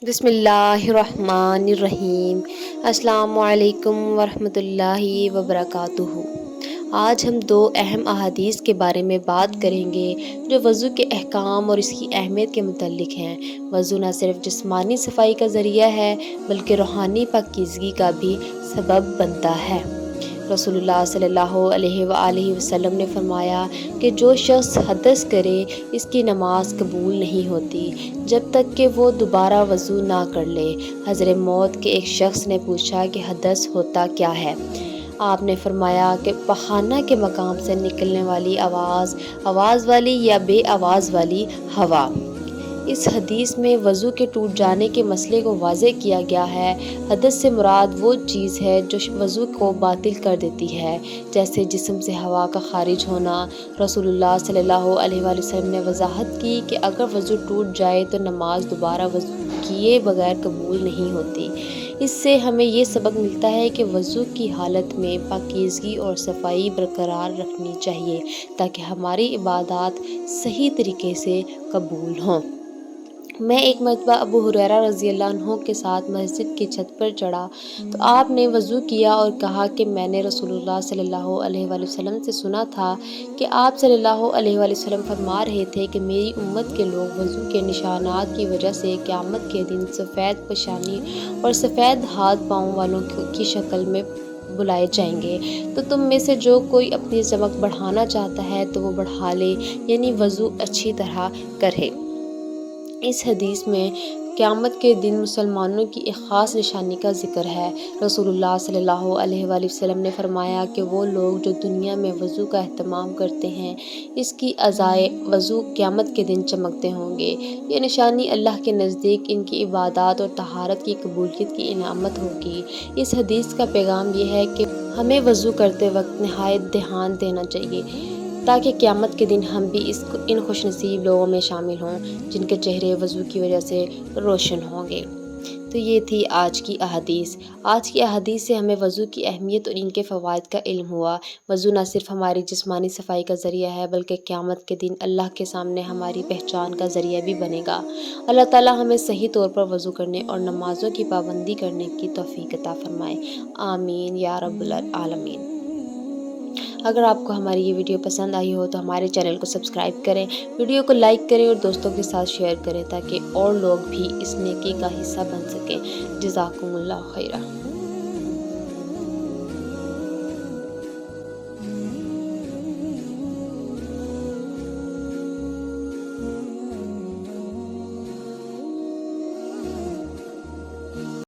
بسم اللہ الرحمن الرحیم۔ السلام علیکم ورحمۃ اللہ وبرکاتہ۔ آج ہم دو اہم احادیث کے بارے میں بات کریں گے جو وضو کے احکام اور اس کی اہمیت کے متعلق ہیں۔ وضو نہ صرف جسمانی صفائی کا ذریعہ ہے بلکہ روحانی پاکیزگی کا بھی سبب بنتا ہے۔ رسول اللہ صلی اللہ علیہ وآلہ وسلم نے فرمایا کہ جو شخص حدث کرے اس کی نماز قبول نہیں ہوتی جب تک کہ وہ دوبارہ وضو نہ کر لے۔ حضرت موت کے ایک شخص نے پوچھا کہ حدث ہوتا کیا ہے؟ آپ نے فرمایا کہ پخانہ کے مقام سے نکلنے والی آواز والی یا بے آواز والی ہوا۔ اس حدیث میں وضو کے ٹوٹ جانے کے مسئلے کو واضح کیا گیا ہے۔ حدث سے مراد وہ چیز ہے جو وضو کو باطل کر دیتی ہے، جیسے جسم سے ہوا کا خارج ہونا۔ رسول اللہ صلی اللہ علیہ وآلہ وسلم نے وضاحت کی کہ اگر وضو ٹوٹ جائے تو نماز دوبارہ وضو کیے بغیر قبول نہیں ہوتی۔ اس سے ہمیں یہ سبق ملتا ہے کہ وضو کی حالت میں پاکیزگی اور صفائی برقرار رکھنی چاہیے تاکہ ہماری عبادات صحیح طریقے سے قبول ہوں۔ میں ایک مرتبہ ابو ہریرہ رضی اللہ عنہ کے ساتھ مسجد کی چھت پر چڑھا تو آپ نے وضو کیا اور کہا کہ میں نے رسول اللہ صلی اللہ علیہ وآلہ وسلم سے سنا تھا کہ آپ صلی اللہ علیہ وآلہ وسلم فرما رہے تھے کہ میری امت کے لوگ وضو کے نشانات کی وجہ سے قیامت کے دن سفید پیشانی اور سفید ہاتھ پاؤں والوں کی شکل میں بلائے جائیں گے۔ تو تم میں سے جو کوئی اپنی چمک بڑھانا چاہتا ہے تو وہ بڑھا لے، یعنی وضو اچھی طرح کرے۔ اس حدیث میں قیامت کے دن مسلمانوں کی ایک خاص نشانی کا ذکر ہے۔ رسول اللہ صلی اللہ علیہ وآلہ وسلم نے فرمایا کہ وہ لوگ جو دنیا میں وضو کا اہتمام کرتے ہیں اس کی ازائے وضو قیامت کے دن چمکتے ہوں گے۔ یہ نشانی اللہ کے نزدیک ان کی عبادات اور طہارت کی قبولیت کی علامت ہوگی۔ اس حدیث کا پیغام یہ ہے کہ ہمیں وضو کرتے وقت نہایت دھیان دینا چاہیے تاکہ قیامت کے دن ہم بھی ان خوش نصیب لوگوں میں شامل ہوں جن کے چہرے وضو کی وجہ سے روشن ہوں گے۔ تو یہ تھی آج کی احادیث۔ آج کی احادیث سے ہمیں وضو کی اہمیت اور ان کے فوائد کا علم ہوا۔ وضو نہ صرف ہماری جسمانی صفائی کا ذریعہ ہے بلکہ قیامت کے دن اللہ کے سامنے ہماری پہچان کا ذریعہ بھی بنے گا۔ اللہ تعالی ہمیں صحیح طور پر وضو کرنے اور نمازوں کی پابندی کرنے کی توفیق عطا فرمائے۔ آمین یا رب العالمین۔ اگر آپ کو ہماری یہ ویڈیو پسند آئی ہو تو ہمارے چینل کو سبسکرائب کریں، ویڈیو کو لائک کریں اور دوستوں کے ساتھ شیئر کریں تاکہ اور لوگ بھی اس نیکی کا حصہ بن سکیں۔ جزاکم اللہ خیرہ۔